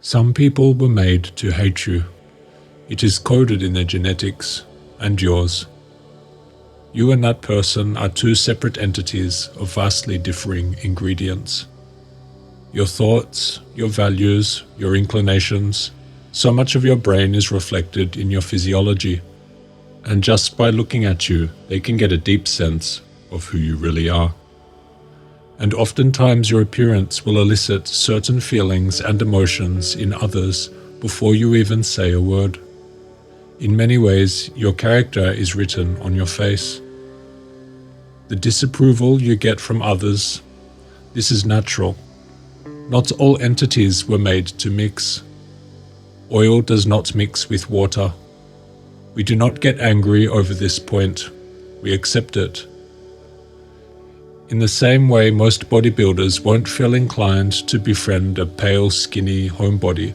Some people were made to hate you. It is coded in their genetics, and yours. You and that person are two separate entities of vastly differing ingredients. Your thoughts, your values, your inclinations, so much of your brain is reflected in your physiology, and just by looking at you, they can get a deep sense of who you really are. And oftentimes your appearance will elicit certain feelings and emotions in others before you even say a word. In many ways, your character is written on your face. The disapproval you get from others, this is natural. Not all entities were made to mix. Oil does not mix with water. We do not get angry over this point. We accept it. In the same way, most bodybuilders won't feel inclined to befriend a pale, skinny homebody.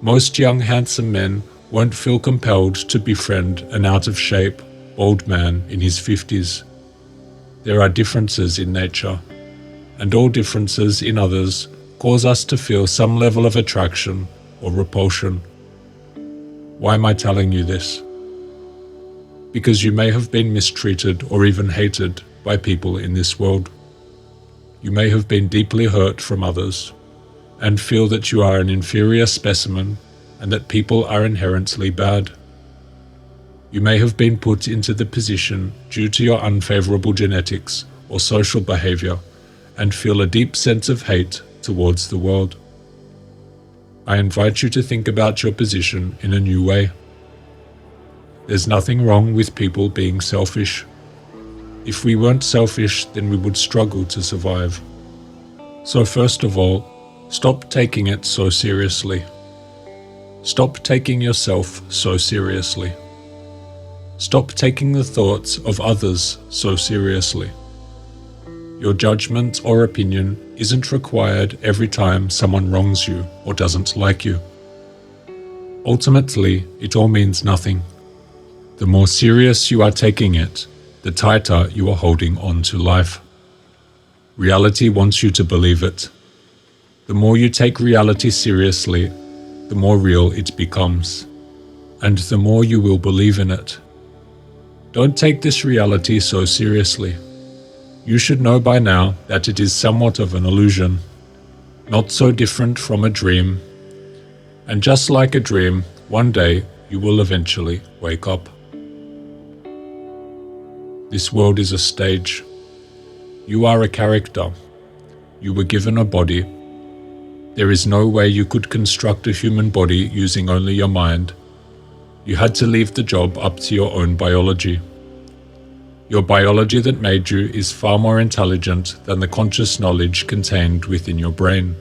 Most young, handsome men won't feel compelled to befriend an out-of-shape, old man in his 50s. There are differences in nature, and all differences in others cause us to feel some level of attraction or repulsion. Why am I telling you this? Because you may have been mistreated or even hated by people in this world. You may have been deeply hurt from others and feel that you are an inferior specimen and that people are inherently bad. You may have been put into the position due to your unfavorable genetics or social behavior and feel a deep sense of hate towards the world. I invite you to think about your position in a new way. There's nothing wrong with people being selfish. If we weren't selfish, then we would struggle to survive. So first of all, stop taking it so seriously. Stop taking yourself so seriously. Stop taking the thoughts of others so seriously. Your judgment or opinion isn't required every time someone wrongs you or doesn't like you. Ultimately, it all means nothing. The more serious you are taking it, the tighter you are holding on to life. Reality wants you to believe it. The more you take reality seriously, the more real it becomes, and the more you will believe in it. Don't take this reality so seriously. You should know by now that it is somewhat of an illusion, not so different from a dream. And just like a dream, one day you will eventually wake up. This world is a stage. You are a character. You were given a body. There is no way you could construct a human body using only your mind. You had to leave the job up to your own biology. Your biology that made you is far more intelligent than the conscious knowledge contained within your brain.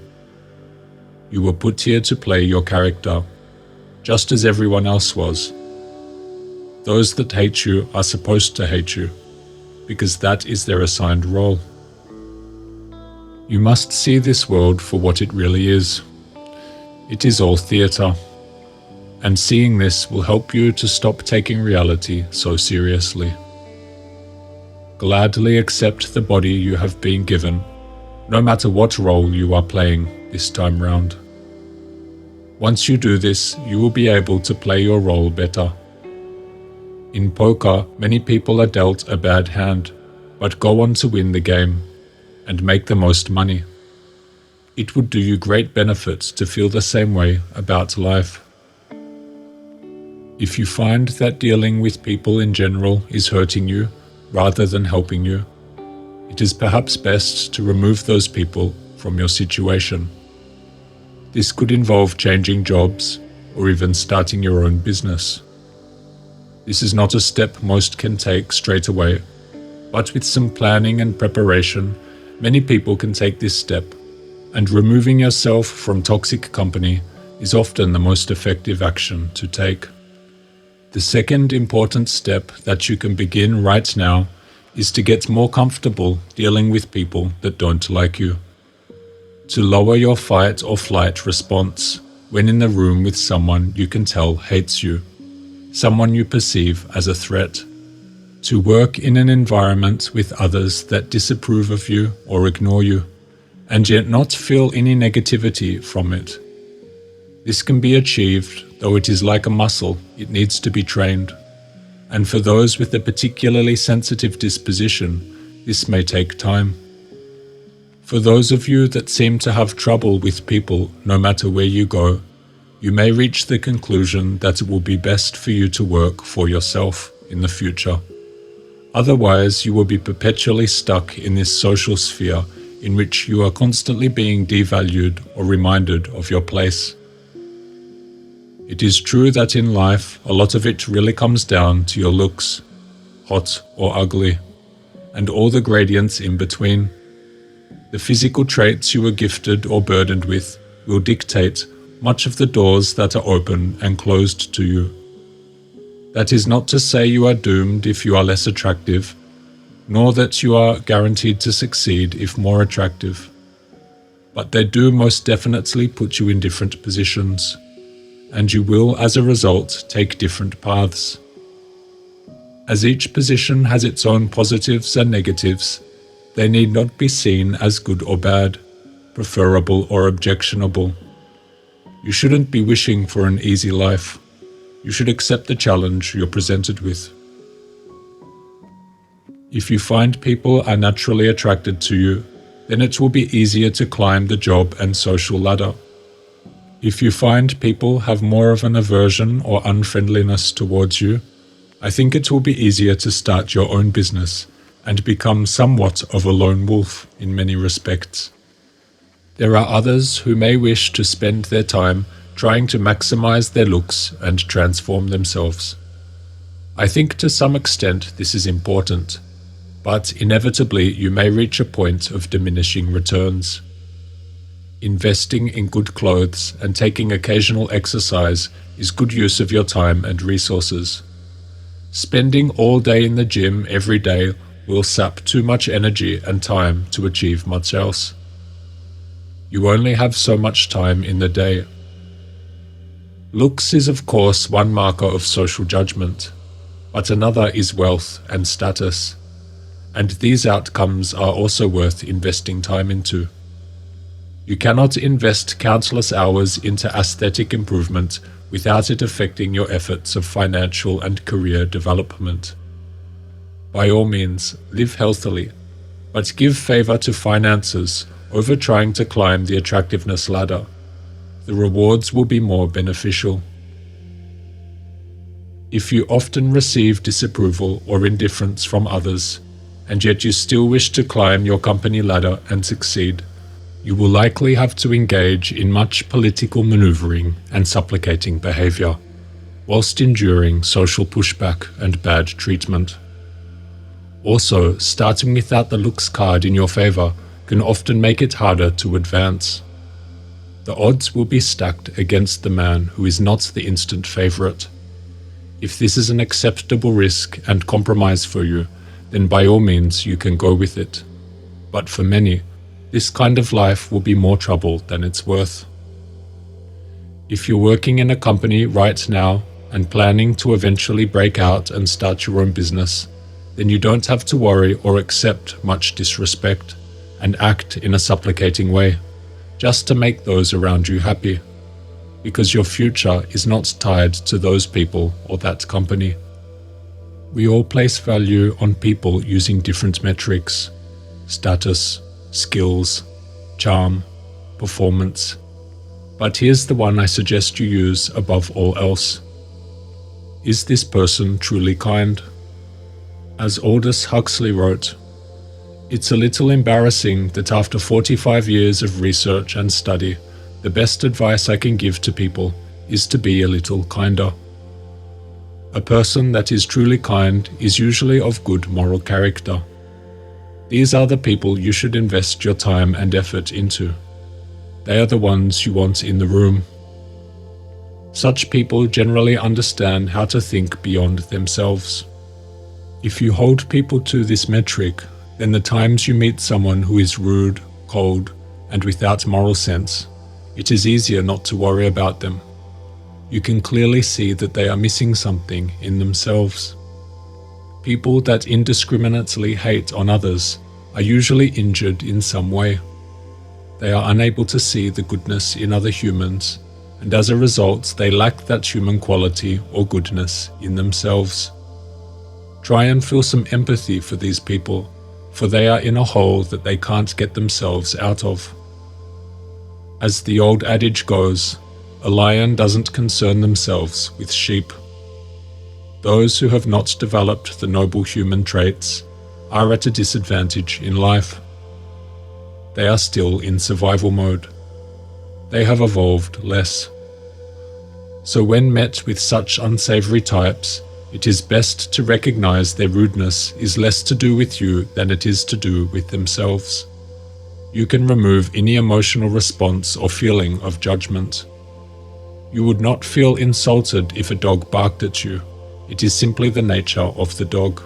You were put here to play your character, just as everyone else was. Those that hate you are supposed to hate you, because that is their assigned role. You must see this world for what it really is. It is all theatre, and seeing this will help you to stop taking reality so seriously. Gladly accept the body you have been given, no matter what role you are playing this time round. Once you do this, you will be able to play your role better. In poker, many people are dealt a bad hand, but go on to win the game and make the most money. It would do you great benefit to feel the same way about life. If you find that dealing with people in general is hurting you rather than helping you, it is perhaps best to remove those people from your situation. This could involve changing jobs or even starting your own business. This is not a step most can take straight away, but with some planning and preparation, many people can take this step, and removing yourself from toxic company is often the most effective action to take. The second important step that you can begin right now is to get more comfortable dealing with people that don't like you. To lower your fight or flight response when in the room with someone you can tell hates you, someone you perceive as a threat. To work in an environment with others that disapprove of you or ignore you, and yet not feel any negativity from it. This can be achieved, though it is like a muscle, it needs to be trained. And for those with a particularly sensitive disposition, this may take time. For those of you that seem to have trouble with people no matter where you go, you may reach the conclusion that it will be best for you to work for yourself in the future. Otherwise, you will be perpetually stuck in this social sphere in which you are constantly being devalued or reminded of your place. It is true that in life, a lot of it really comes down to your looks, hot or ugly, and all the gradients in between. The physical traits you were gifted or burdened with will dictate much of the doors that are open and closed to you. That is not to say you are doomed if you are less attractive, nor that you are guaranteed to succeed if more attractive. But they do most definitely put you in different positions, and you will, as a result, take different paths. As each position has its own positives and negatives, they need not be seen as good or bad, preferable or objectionable. You shouldn't be wishing for an easy life. You should accept the challenge you're presented with. If you find people are naturally attracted to you, then it will be easier to climb the job and social ladder. If you find people have more of an aversion or unfriendliness towards you, I think it will be easier to start your own business and become somewhat of a lone wolf in many respects. There are others who may wish to spend their time trying to maximize their looks and transform themselves. I think to some extent this is important, but inevitably you may reach a point of diminishing returns. Investing in good clothes and taking occasional exercise is good use of your time and resources. Spending all day in the gym every day will sap too much energy and time to achieve much else. You only have so much time in the day. Looks is of course one marker of social judgment, but another is wealth and status, and these outcomes are also worth investing time into. You cannot invest countless hours into aesthetic improvement without it affecting your efforts of financial and career development. By all means, live healthily, but give favor to finances over trying to climb the attractiveness ladder. The rewards will be more beneficial. If you often receive disapproval or indifference from others, and yet you still wish to climb your company ladder and succeed, you will likely have to engage in much political maneuvering and supplicating behavior, whilst enduring social pushback and bad treatment. Also, starting without the looks card in your favor can often make it harder to advance. The odds will be stacked against the man who is not the instant favorite. If this is an acceptable risk and compromise for you, then by all means you can go with it. But for many, this kind of life will be more trouble than it's worth. If you're working in a company right now and planning to eventually break out and start your own business, then you don't have to worry or accept much disrespect and act in a supplicating way, just to make those around you happy, because your future is not tied to those people or that company. We all place value on people using different metrics: status, skills, charm, performance. But here's the one I suggest you use above all else. Is this person truly kind? As Aldous Huxley wrote, "It's a little embarrassing that after 45 years of research and study, the best advice I can give to people is to be a little kinder." A person that is truly kind is usually of good moral character. These are the people you should invest your time and effort into. They are the ones you want in the room. Such people generally understand how to think beyond themselves. If you hold people to this metric, then the times you meet someone who is rude, cold, and without moral sense, it is easier not to worry about them. You can clearly see that they are missing something in themselves. People that indiscriminately hate on others are usually injured in some way. They are unable to see the goodness in other humans, and as a result they lack that human quality or goodness in themselves. Try and feel some empathy for these people, for they are in a hole that they can't get themselves out of. As the old adage goes, a lion doesn't concern themselves with sheep. Those who have not developed the noble human traits are at a disadvantage in life. They are still in survival mode. They have evolved less. So when met with such unsavory types, it is best to recognize their rudeness is less to do with you than it is to do with themselves. You can remove any emotional response or feeling of judgment. You would not feel insulted if a dog barked at you. It is simply the nature of the dog.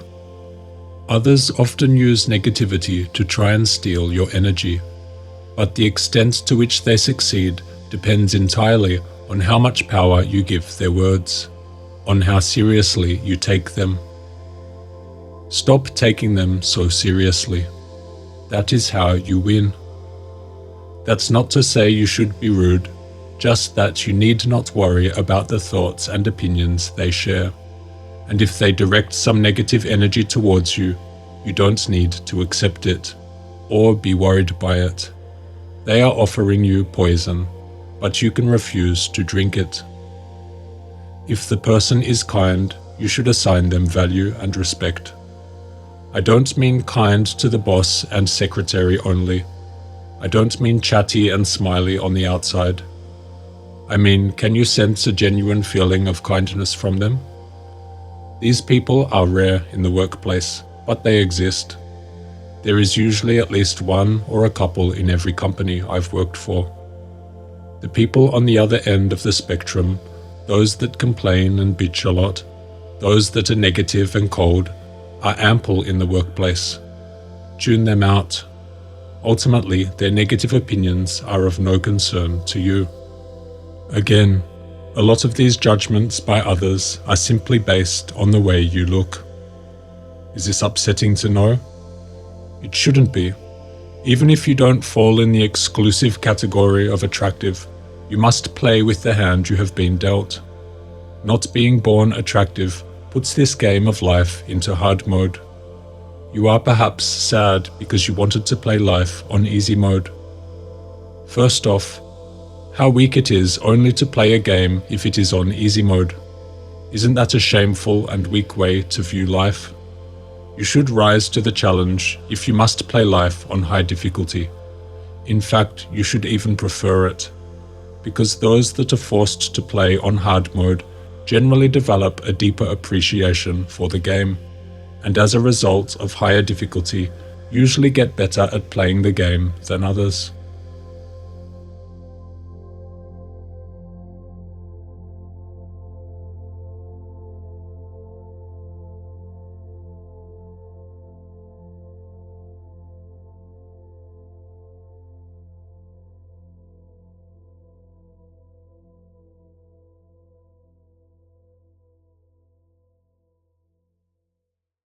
Others often use negativity to try and steal your energy, but the extent to which they succeed depends entirely on how much power you give their words, on how seriously you take them. Stop taking them so seriously. That is how you win. That's not to say you should be rude, just that you need not worry about the thoughts and opinions they share. And if they direct some negative energy towards you, you don't need to accept it, or be worried by it. They are offering you poison, but you can refuse to drink it. If the person is kind, you should assign them value and respect. I don't mean kind to the boss and secretary only. I don't mean chatty and smiley on the outside. I mean, can you sense a genuine feeling of kindness from them? These people are rare in the workplace, but they exist. There is usually at least one or a couple in every company I've worked for. The people on the other end of the spectrum, those that complain and bitch a lot, those that are negative and cold, are ample in the workplace. Tune them out. Ultimately, their negative opinions are of no concern to you. Again, a lot of these judgments by others are simply based on the way you look. Is this upsetting to know? It shouldn't be. Even if you don't fall in the exclusive category of attractive, you must play with the hand you have been dealt. Not being born attractive puts this game of life into hard mode. You are perhaps sad because you wanted to play life on easy mode. First off, how weak it is only to play a game if it is on easy mode. Isn't that a shameful and weak way to view life? You should rise to the challenge if you must play life on high difficulty. In fact, you should even prefer it, because those that are forced to play on hard mode generally develop a deeper appreciation for the game, and as a result of higher difficulty, usually get better at playing the game than others.